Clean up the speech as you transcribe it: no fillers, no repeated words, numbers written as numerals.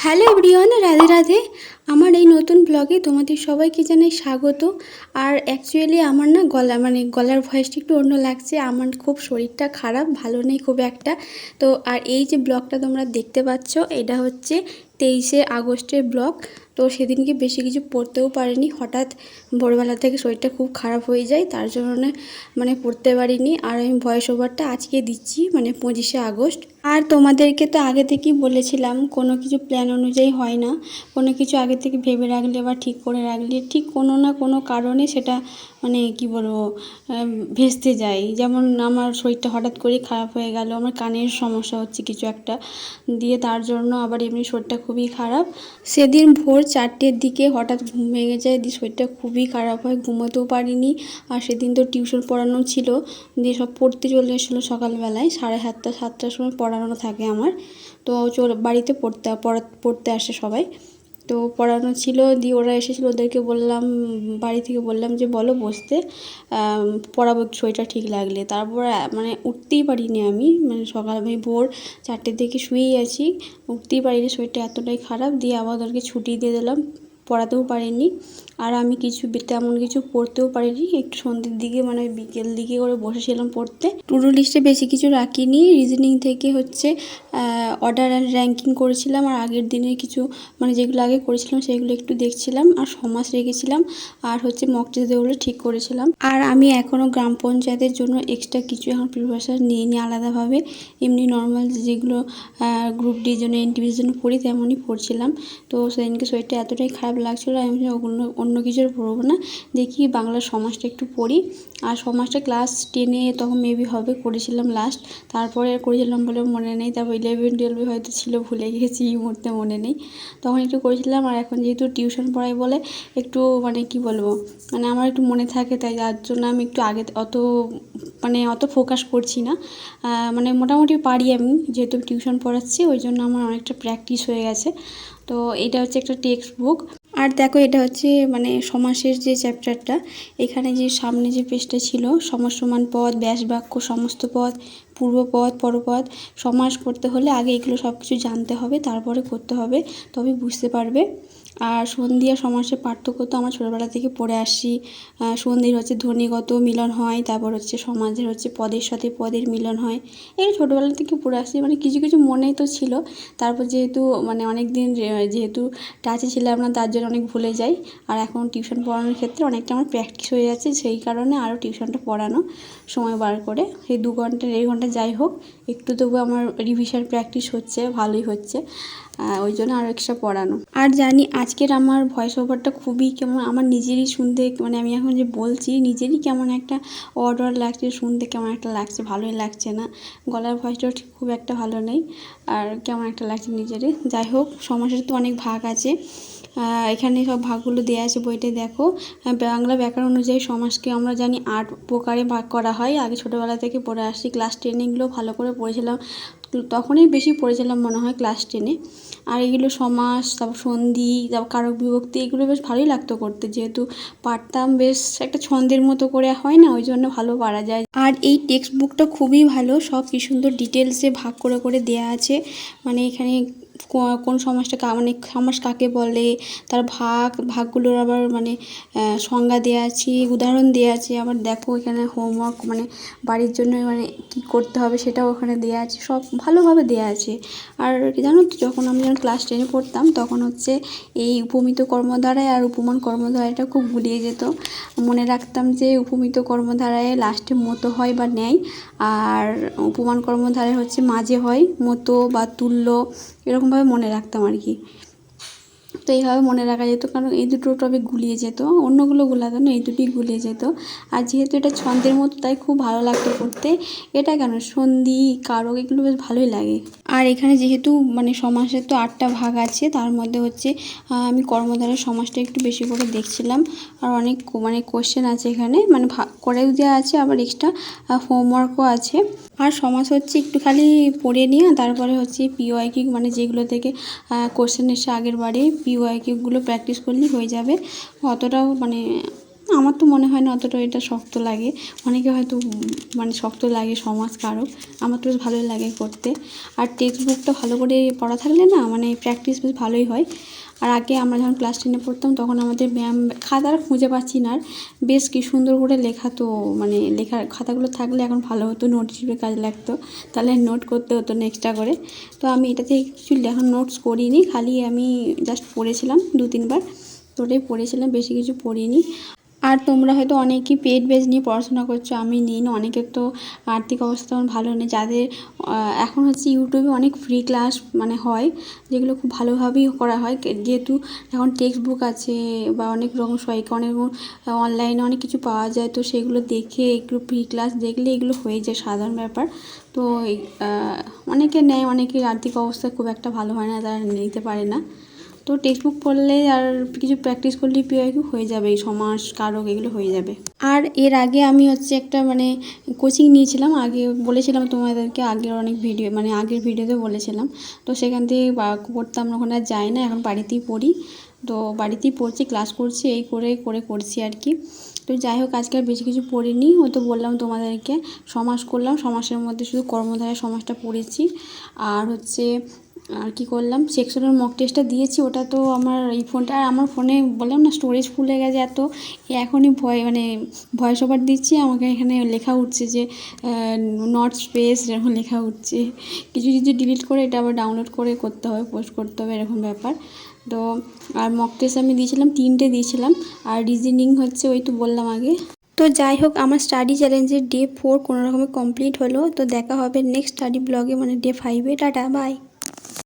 Hello everyone, Radhe Radhe. আমার এই নতুন ব্লগে তোমাদের সবাইকে জানাই স্বাগত। আর অ্যাকচুয়ালি আমার না গলার ভয়েসটা একটু অন্য লাগছে। আমার খুব শরীরটা খারাপ, ভালো নেই খুব একটা। তো আর এই যে ব্লগটা তোমরা দেখতে পাচ্ছ, এটা হচ্ছে 23শে আগস্টের ব্লগ। তো সেদিনকে বেশি কিছু পড়তেও পারিনি, হঠাৎ ভোরবেলা থেকে শরীরটা খুব খারাপ হয়ে যায়, তার জন্য পড়তে পারিনি। আর আমি ভয়েস ওভারটা আজকে দিচ্ছি, 25শে আগস্ট। আর তোমাদেরকে তো আগে থেকেই বলেছিলাম, কোনো কিছু প্ল্যান অনুযায়ী হয় না। কোনো কিছু আগে থেকে ভেবে রাখলে বা ঠিক করে রাখলে ঠিক কোনো না কোনো কারণে সেটা কি বলবো, ভেস্তে যায়। যেমন আমার শরীরটা হঠাৎ করে খারাপ হয়ে গেল, আমার কানের সমস্যা হচ্ছে কিছু একটা দিয়ে, তার জন্য আবার এমনি শরীরটা খুবই খারাপ। সেদিন ভোর 4টের দিকে হঠাৎ ঘুম ভেঙে যায়, দিয়ে শরীরটা খুবই খারাপ হয়, ঘুমোতেও পারিনি। আর সেদিন তো টিউশন পড়ানো ছিল, দিয়ে সব পড়তে চলে এসেছিলো সকালবেলায় 7:30-7টার সময় পড়ানো থাকে আমার। তো বাড়িতে পড়তে আসে সবাই, তো পড়ানো ছিল। দিয়ে ওরা এসেছিলো, ওদেরকে বললাম, বাড়ি থেকে বললাম যে বলো বসতে, পড়াবো শরীরটা ঠিক লাগলে। তারপর উঠতেই পারিনি আমি, সকাল ভোর 4টের দিকে শুয়েই আছি, উঠতেই পারিনি, শরীরটা এতটাই খারাপ। দিয়ে আবার ওদেরকে ছুটি দিয়ে দিলাম, পড়াতেও পারিনি। আর আমি তেমন কিছু পড়তেও পারিনি। একটু সন্ধ্যের দিকে বিকেল দিকে করে বসেছিলাম পড়তে। টু ডু লিস্টে বেশি কিছু রাখিনি। রিজনিং থেকে হচ্ছে অর্ডার অ্যান্ড র্যাঙ্কিং করেছিলাম, আর আগের দিনের কিছু যেগুলো আগে করেছিলাম সেগুলো একটু দেখছিলাম, আর সমাজ রেখেছিলাম, আর হচ্ছে মক টেস্টগুলো ঠিক করেছিলাম। আর আমি এখনও গ্রাম পঞ্চায়েতের জন্য এক্সট্রা কিছু এখন প্রিপারেশন নিইনি আলাদাভাবে। এমনি নর্মাল যেগুলো গ্রুপ ডির জন্য এনটিভির জন্য পড়ি তেমনই পড়ছিলাম। তো সেদিনকে শরীরটা এতটাই খারাপ লাগছিলো, আমি অন্য কিছুর পড়বো না, দেখি বাংলা সমাজটা একটু পড়ি। আর সমাজটা ক্লাস 10-এ তখন মেবি হবে করেছিলাম লাস্ট, তারপরে করেছিলাম বলে মনে নেই। তারপর 11-12 হয়তো ছিল, ভুলে গেছি, এই মুহূর্তে মনে নেই। তখন একটু করেছিলাম। আর এখন যেহেতু টিউশন পড়াই বলে একটু কি বলবো, আমার একটু মনে থাকে, তাই যার জন্য আমি একটু আগে অত ফোকাস করছি না। মোটামুটি পারি আমি, যেহেতু টিউশন পড়াচ্ছি ওই জন্য আমার অনেকটা প্র্যাকটিস হয়ে গেছে। তো এটা হচ্ছে একটা টেক্সট বুক। আর দেখো, এটা হচ্ছে সমাসের যে চ্যাপ্টারটা, এখানে যে সামনে যে পেজটা ছিল, সমাস সমান পদ, ব্যাস বাক্য, সমস্ত পদ, পূর্বপদ, পরপদ, সমাস করতে হলে আগে এগুলো সব কিছু জানতে হবে, তারপরে করতে হবে, তবে বুঝতে পারবে। আর সন্ধি আর সমাসের পার্থক্য তো আমার ছোটোবেলা থেকে পড়ে আসছি। সন্ধির হচ্ছে ধ্বনিগত মিলন হয়, তারপর হচ্ছে সমাজের হচ্ছে পদের সাথে পদের মিলন হয়। এই ছোটোবেলা থেকে পড়ে আসছি, কিছু কিছু মনেই তো ছিল। তারপর যেহেতু অনেক দিন যেহেতু টাচে ছিলাম না, তার জন্য অনেক ভুলে যাই। আর এখন টিউশন পড়ানোর ক্ষেত্রে অনেকটা আমার প্র্যাকটিস হয়ে যাচ্ছে, সেই কারণে আরও টিউশনটা পড়ানো সময় বার করে, সেই 2 ঘন্টা 1.5 ঘন্টা যাই হোক, একটু তবু আমার রিভিশন প্র্যাকটিস হচ্ছে, ভালোই হচ্ছে, ওই জন্য আরও এক্সট্রা পড়ানো। আর জানি আজকের আমার ভয়েস ওভারটা খুবই কেমন, আমার নিজেরই শুনতে, আমি এখন যে বলছি নিজেরই কেমন একটা অড লাগছে, শুনতে কেমন একটা লাগছে, ভালোই লাগছে না। গলার ভয়েসটাও ঠিক খুব একটা ভালো নেই, আর কেমন একটা লাগছে নিজেরই। যাই হোক, সমাসের তো অনেক ভাগ আছে, এখানে সব ভাগগুলো দেওয়া আছে বইতে, দেখো। বাংলা ব্যাকরণ অনুযায়ী সমাসকে আমরা জানি 8 প্রকারে ভাগ করা হয়, আগে ছোটোবেলা থেকে পড়ে আসছি। ক্লাস 10-এগুলো ভালো করে পড়েছিলাম, তখনই বেশি পড়েছিলাম মনে হয়, ক্লাস 10-এ। আর এগুলো সমাস, তারপর সন্ধি, তারপর কারক বিভক্তি, এগুলো বেশ ভালোই লাগতো করতে, যেহেতু পারতাম, বেশ একটা ছন্দের মতো করে হয় না, ওই জন্য ভালো পারা যায়। আর এই টেক্সট বুকটা খুবই ভালো, সব কি সুন্দর ডিটেলসে ভাগ করে করে দেয়া আছে। এখানে কোন সমাজটা সমাস কাকে বলে, তার ভাগগুলোর আবার সংজ্ঞা দেওয়া আছে, উদাহরণ দেওয়া আছে। আবার দেখো এখানে হোমওয়ার্ক বাড়ির জন্য কী করতে হবে সেটাও ওখানে দেওয়া আছে, সব ভালোভাবে দেওয়া আছে। আর জানো তো, আমি যখন ক্লাস 10-এ পড়তাম তখন হচ্ছে এই উপমিত কর্মধারায় আর উপমান কর্মধারায়টা খুব গুলিয়ে যেত। মনে রাখতাম যে উপমিত কর্মধারায় লাস্টে মতো হয় বা নেয়, আর উপমান কর্মধারায় হচ্ছে মাঝে হয় মতো বা তুল্য, এরকমভাবে মনে রাখতাম আর কি। তো এইভাবে মনে রাখা যেত, কারণ এই দুটো টপিক গুলিয়ে যেত, অন্যগুলো গুলাতো না, এই দুটোই গুলিয়ে যেত। আর যেহেতু এটা ছন্দের মতো, তাই খুব ভালো লাগতো পড়তে। এটা কেন, সন্ধি, কারক, এগুলো বেশ ভালোই লাগে। আর এখানে যেহেতু সমাসের তো 8টা ভাগ আছে, তার মধ্যে হচ্ছে আমি কর্মধারয় সমাসটা একটু বেশি করে দেখছিলাম। আর অনেক কোশ্চেন আছে এখানে, ভাগ করেও দেওয়া আছে, আবার এক্সট্রা হোমওয়ার্কও আছে। আর সমাজ হচ্ছে একটু খালি পড়ে নিয়ে, তারপরে হচ্ছে পিওয়াইকিউ, যেগুলো থেকে কোশ্চেন এসে আগের বারে, পিওয়াইকিউগুলো প্র্যাকটিস করলেই হয়ে যাবে। অতটাও আমার তো মনে হয় না অতটা এটা শক্ত লাগে, অনেকে হয়তো মানে শক্ত লাগে সমাজ কারক, আমার তো বেশ ভালোই লাগে করতে। আর টেক্সট বুকটা ভালো করে পড়া থাকলে না মানে প্র্যাকটিস বেশ ভালোই হয়। আর আগে আমরা যখন ক্লাস 10-এ পড়তাম তখন আমাদের ম্যাম খাতার খুঁজে পাচ্ছি না, আর বেশ কি সুন্দর করে লেখা, তো মানে লেখার খাতাগুলো থাকলে এখন ভালো হতো, নোট হিসেবে কাজে লাগতো, তাহলে নোট করতে হতো না এক্সট্রা করে। তো আমি এটাতে কিছু লেখার নোটস করিনি, খালি আমি জাস্ট পড়েছিলাম 2-3 বার, তো ওটাই পড়েছিলাম, বেশি কিছু পড়িনি। আর তোমরা হয়তো অনেকেই পেড বেজ নিয়ে পড়াশোনা করছো, আমি নিই না। অনেকের তো আর্থিক অবস্থা তেমন ভালো নেই, যাদের এখন হচ্ছে ইউটিউবে অনেক ফ্রি ক্লাস মানে হয়, যেগুলো খুব ভালোভাবেই করা হয়, যেহেতু এখন টেক্সট বুক আছে বা অনেক রকম সহায়িকা, অনেক অনলাইনে অনেক কিছু পাওয়া যায়, তো সেগুলো দেখে একটু ফ্রি ক্লাস দেখলে এগুলো হয়ে যায় সাধারণ ব্যাপার। তো অনেকে নেয়, অনেকের আর্থিক অবস্থা খুব একটা ভালো হয় না, তারা নিতে পারে না। তো টেক্সট বুক পড়লে আর কিছু প্র্যাকটিস করলেই পিওয়াইকিউ হয়ে যাবে, এই সমাস কারক এগুলো হয়ে যাবে। আর এর আগে আমি হচ্ছে একটা মানে কোচিং নিয়েছিলাম, আগে বলেছিলাম তোমাদেরকে, আগের অনেক ভিডিও মানে আগের ভিডিওতে বলেছিলাম। তো সেখান থেকে পড়তাম, ওখানে আর যাই না, এখন বাড়িতেই পড়ি। তো বাড়িতেই পড়ছি, ক্লাস করছি, এই করে করে করছি আর কি। তো যাই হোক, আজকে আর বেশি কিছু পড়িনি, ও তো বললাম তোমাদেরকে সমাস করলাম, সমাসের মধ্যে শুধু কর্মধারয় সমাসটা পড়েছি। আর হচ্ছে আর কি করলাম, সেকশনের মক টেস্টটা দিয়েছি, ওটা তো আমার এই ফোনটা, আর আমার ফোনে বললাম না স্টোরেজ ফুল হয়ে গেছে এত, এখনই ভয়েস ওভার দিচ্ছি, আমাকে এখানে লেখা উঠছে যে নট স্পেস এরকম লেখা উঠছে, কিছু কিছু ডিলিট করে এটা আবার ডাউনলোড করে করতে হবে, পোস্ট করতে হবে, এরকম ব্যাপার। তো আর মক টেস্ট আমি দিয়েছিলাম 3টে দিয়েছিলাম, আর রিজনিং হচ্ছে ওই তো বললাম আগে। তো যাই হোক, আমার স্টাডি চ্যালেঞ্জের ডে 4 কোনো রকমে কমপ্লিট হলো। তো দেখা হবে নেক্সট স্টাডি ব্লগে, মানে ডে 5-এ। Tata, by.